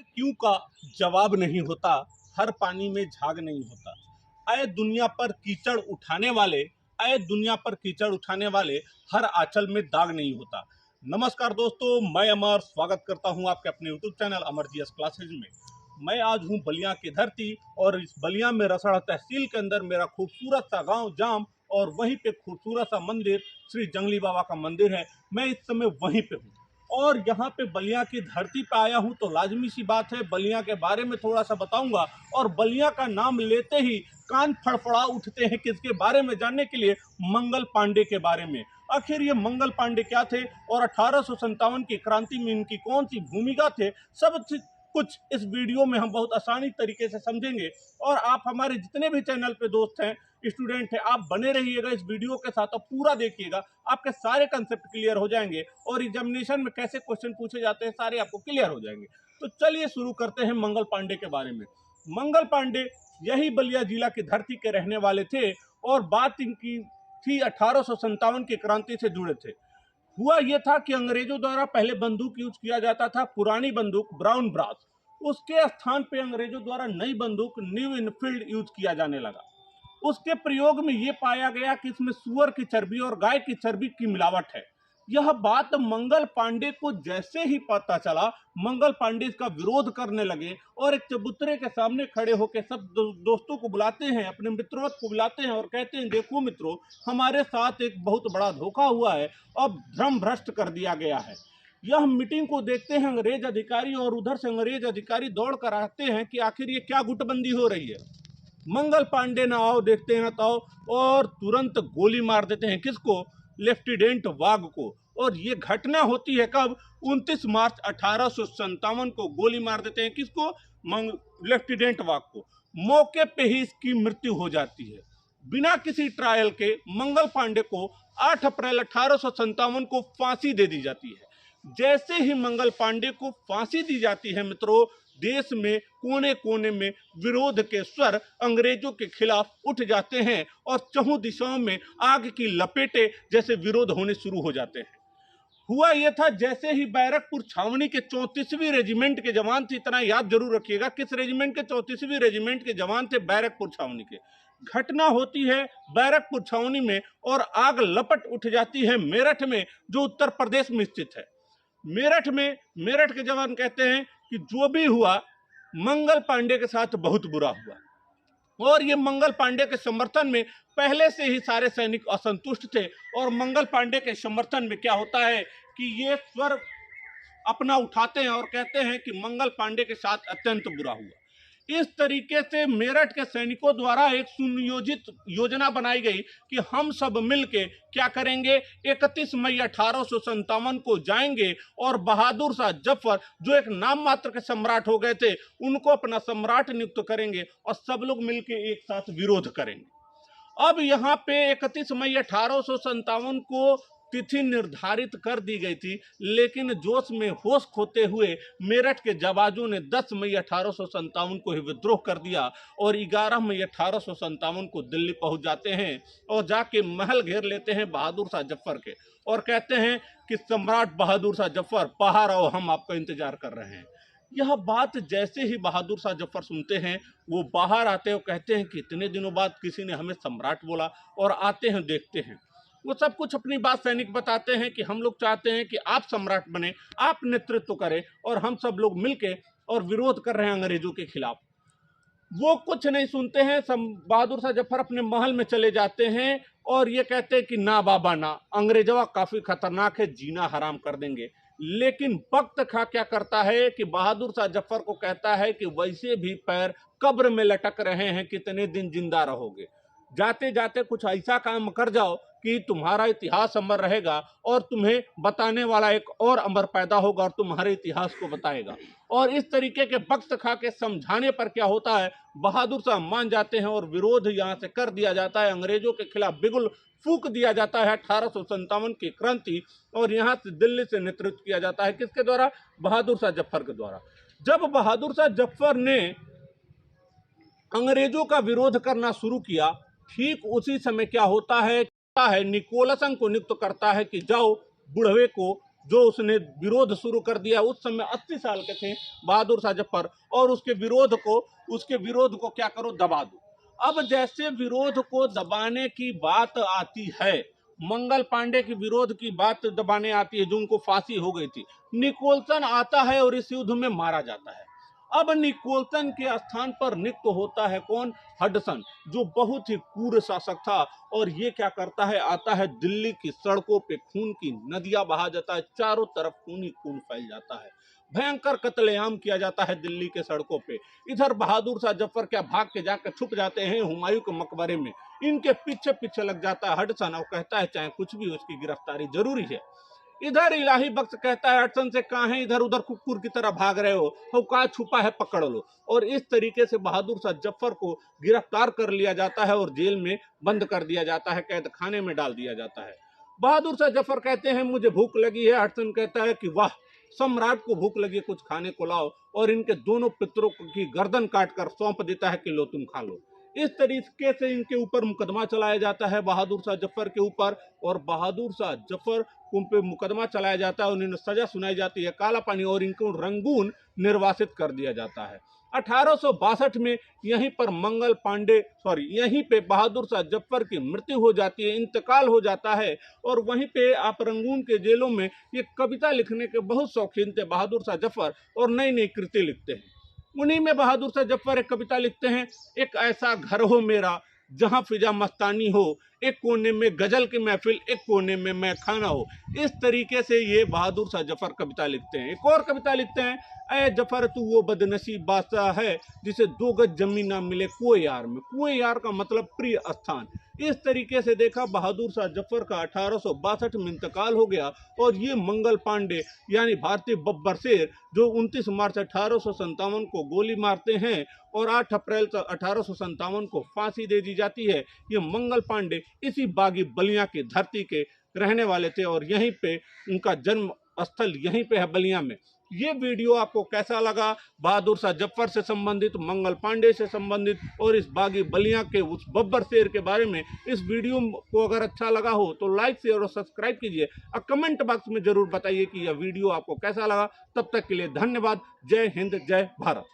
हर क्यों का जवाब नहीं होता, हर पानी में झाग नहीं होता। आए दुनिया पर कीचड़ उठाने वाले, आए दुनिया पर कीचड़ उठाने वाले, हर आंचल में दाग नहीं होता। नमस्कार दोस्तों, मैं अमर स्वागत करता हूं आपके अपने यूट्यूब चैनल अमर जीएस क्लासेज में। मैं आज हूं बलिया की धरती और इस बलिया में रसड़ा तहसील के अंदर मेरा खूबसूरत सा गांव जाम और वहीं पे खूबसूरत सा मंदिर श्री जंगली बाबा का मंदिर है। मैं इस समय वहीं पे हूँ और यहाँ पे बलिया की धरती पे आया हूँ तो लाजमी सी बात है बलिया के बारे में थोड़ा सा बताऊंगा। और बलिया का नाम लेते ही कान फड़फड़ा उठते हैं किसके बारे में जानने के लिए, मंगल पांडे के बारे में। आखिर ये मंगल पांडे क्या थे और 1857 की क्रांति में इनकी कौन सी भूमिका थे, सब कुछ इस वीडियो में हम बहुत आसानी तरीके से समझेंगे। और आप हमारे जितने भी चैनल पे दोस्त हैं, स्टूडेंट हैं, आप बने रहिएगा इस वीडियो के साथ और पूरा देखिएगा, आपके सारे कंसेप्ट क्लियर हो जाएंगे और एग्जामिनेशन में कैसे क्वेश्चन पूछे जाते हैं सारे आपको क्लियर हो जाएंगे। तो चलिए शुरू करते हैं मंगल पांडे के बारे में। मंगल पांडे यही बलिया जिला की धरती के रहने वाले थे और बात इनकी थी 1857 की क्रांति से जुड़े थे। हुआ यह था कि अंग्रेजों द्वारा पहले बंदूक यूज किया जाता था, पुरानी बंदूक ब्राउन ब्रास। उसके स्थान पे अंग्रेजों द्वारा नई बंदूक न्यू इनफील्ड यूज किया जाने लगा। उसके प्रयोग में यह पाया गया कि इसमें सुअर की चर्बी और गाय की चर्बी की मिलावट है। यह बात मंगल पांडे को जैसे ही पता चला, मंगल पांडे इसका विरोध करने लगे और एक चबूतरे के सामने खड़े होकर सब दोस्तों को बुलाते हैं, अपने मित्रों को बुलाते हैं और कहते हैं, देखो मित्रों, हमारे साथ एक बहुत बड़ा धोखा हुआ है, अब भ्रम भ्रष्ट कर दिया गया है। यह मीटिंग को देखते हैं अंग्रेज अधिकारी और उधर से अंग्रेज अधिकारी दौड़ कर आते हैं कि आखिर ये क्या गुटबंदी हो रही है। मंगल पांडे ना आओ, देखते हैं ना ताओ, और तुरंत गोली मार देते हैं किसको, लेफ्टिनेंट वाघ को। और ये घटना होती है कब, 29 मार्च 1857 को गोली मार देते हैं किसको, लेफ्टिनेंट वाघ को। मौके पे ही इसकी मृत्यु हो जाती है। बिना किसी ट्रायल के मंगल पांडे को 8 अप्रैल 1857 को फांसी दे दी जाती है। जैसे ही मंगल पांडे को फांसी दी जाती है मित्रों, देश में कोने कोने में विरोध के स्वर अंग्रेजों के खिलाफ उठ जाते हैं और चहुं दिशाओं में आग की लपेटे जैसे विरोध होने शुरू हो जाते हैं। हुआ यह था, जैसे ही बैरकपुर छावनी के 34वीं रेजिमेंट के जवान थे, इतना याद जरूर रखिएगा, किस रेजिमेंट के, 34वीं रेजिमेंट के जवान थे बैरकपुर छावनी के। घटना होती है बैरकपुर छावनी में और आग लपट उठ जाती है मेरठ में, जो उत्तर प्रदेश में स्थित है। मेरठ के जवान कहते हैं कि जो भी हुआ मंगल पांडे के साथ बहुत बुरा हुआ। और ये मंगल पांडे के समर्थन में पहले से ही सारे सैनिक असंतुष्ट थे और मंगल पांडे के समर्थन में क्या होता है कि ये स्वर अपना उठाते हैं और कहते हैं कि मंगल पांडे के साथ अत्यंत बुरा हुआ। इस तरीके से मेरठ के सैनिकों द्वारा एक सुनियोजित योजना बनाई गई कि हम सब मिलके क्या करेंगे, 31 मई 1857 को जाएंगे और बहादुर शाह जफर, जो एक नाम मात्र के सम्राट हो गए थे, उनको अपना सम्राट नियुक्त करेंगे और सब लोग मिलके एक साथ विरोध करेंगे। अब यहाँ पे 31 मई 1857 को तिथि निर्धारित कर दी गई थी, लेकिन जोश में होश खोते हुए मेरठ के जवाजों ने 10 मई 1857 को ही विद्रोह कर दिया और 11 मई 1857 को दिल्ली पहुंच जाते हैं और जाके महल घेर लेते हैं बहादुर शाह जफर के और कहते हैं कि सम्राट बहादुर शाह जफर बाहर आओ, हम आपका इंतजार कर रहे हैं। यह बात जैसे ही बहादुर शाह जफर सुनते हैं, वो बाहर आते हैं और कहते हैं कि इतने दिनों बाद किसी ने हमें सम्राट बोला, और आते हैं देखते हैं। वो सब कुछ अपनी बात सैनिक बताते हैं कि हम लोग चाहते हैं कि आप सम्राट बने, आप नेतृत्व करें और हम सब लोग मिलके और विरोध कर रहे हैं अंग्रेजों के खिलाफ। वो कुछ नहीं सुनते हैं, बहादुर शाह जफर अपने महल में चले जाते हैं और ये कहते हैं कि ना बाबा ना, अंग्रेजवा काफी खतरनाक है, जीना हराम कर देंगे। लेकिन वक्त खा क्या करता है कि बहादुर शाह जफर को कहता है कि वैसे भी पैर कब्र में लटक रहे हैं, कितने दिन जिंदा रहोगे, जाते जाते कुछ ऐसा काम कर जाओ कि तुम्हारा इतिहास अमर रहेगा और तुम्हें बताने वाला एक और अमर पैदा होगा और तुम्हारे इतिहास को बताएगा। और इस तरीके के वक्त खा के समझाने पर क्या होता है, बहादुर शाह मान जाते हैं और विरोध यहाँ से कर दिया जाता है, अंग्रेजों के खिलाफ बिगुल फूंक दिया जाता है 1857 की क्रांति, और यहाँ से दिल्ली से नेतृत्व किया जाता है किसके द्वारा, बहादुर शाह जफर के द्वारा। जब बहादुर शाह जफर ने अंग्रेजों का विरोध करना शुरू किया, ठीक उसी समय क्या होता है, निकोलसन को नियुक्त करता है कि जाओ बुढ़वे को जो उसने विरोध शुरू कर दिया। उस समय 80 साल के थे बहादुर शाह जफर, और उसके विरोध को क्या करो, दबा दो। अब जैसे विरोध को दबाने की बात आती है, मंगल पांडे की विरोध की बात दबाने आती है, जो उनको फांसी हो गई थी, निकोलसन आता है और इस युद्ध में मारा जाता है। अब निकोलसन के स्थान पर नियुक्त होता है कौन, हडसन, जो बहुत ही क्रूर शासक था। और ये क्या करता है, आता है दिल्ली की सड़कों पे खून की नदियां बहा जाता है, चारों तरफ खून ही खून फैल जाता है, भयंकर कत्लेआम किया जाता है दिल्ली के सड़कों पे। इधर बहादुर शाह जफर क्या भाग के जाकर छुप जाते हैं हुमायूं के मकबरे में, इनके पीछे पीछे लग जाता है हडसन और कहता है चाहे कुछ भी हो, उसकी गिरफ्तारी जरूरी है। इधर इलाही बख्श कहता है हडसन से, कहां है, इधर उधर कुकुर की तरह भाग रहे हो, तो कहा छुपा है पकड़ लो। और इस तरीके से बहादुर शाह जफर को गिरफ्तार कर लिया जाता है और जेल में बंद कर दिया जाता है, कैद खाने में डाल दिया जाता है। बहादुर शाह जफर कहते हैं मुझे भूख लगी है, हडसन कहता है कि वाह, सम्राट को भूख लगी, कुछ खाने को लाओ, और इनके दोनों पितरों की गर्दन काटकर सौंप देता है कि लो तुम खा लो। इस तरीके से इनके ऊपर मुकदमा चलाया जाता है बहादुर शाह जफर के ऊपर, और बहादुर शाह जफर पे मुकदमा चलाया जाता है, उन्हें सजा सुनाई जाती है काला पानी, और इनको रंगून निर्वासित कर दिया जाता है। 1862 में यहीं पर यहीं पे बहादुर शाह जफर की मृत्यु हो जाती है, इंतकाल हो जाता है। और वहीं पे आप रंगून के जेलों में ये कविता लिखने के बहुत शौकीन थे बहादुर शाह जफर, और नई नई कृति लिखते हैं। उन्हीं में बहादुर शाह जफर एक कविता लिखते हैं, एक ऐसा घर हो मेरा जहां फिजा मस्तानी हो, एक कोने में गजल की महफिल, एक कोने में मैं खाना हो। इस तरीके से ये बहादुर शाह जफर कविता लिखते हैं। एक और कविता लिखते हैं, ऐ जफर तू वो बदनसीब बादशाह है जिसे 2 गज जमीन ना मिले कुएं यार में। कुएं यार का मतलब प्रिय स्थान। इस तरीके से देखा बहादुर शाह जफर का 1862 में इंतकाल हो गया, और ये मंगल पांडे यानी भारतीय बब्बर शेर, जो 29 मार्च 1857 को गोली मारते हैं और 8 अप्रैल 1857 को फांसी दे दी जाती है, ये मंगल पांडे इसी बागी बलिया की धरती के रहने वाले थे, और यहीं पे उनका जन्म स्थल यहीं पे है, बलिया में। ये वीडियो आपको कैसा लगा, बहादुर शाह जफर से संबंधित, मंगल पांडे से संबंधित, और इस बागी बलिया के उस बब्बर शेर के बारे में, इस वीडियो को अगर अच्छा लगा हो तो लाइक शेयर और सब्सक्राइब कीजिए, और कमेंट बॉक्स में जरूर बताइए कि यह वीडियो आपको कैसा लगा। तब तक के लिए धन्यवाद। जय हिंद, जय भारत।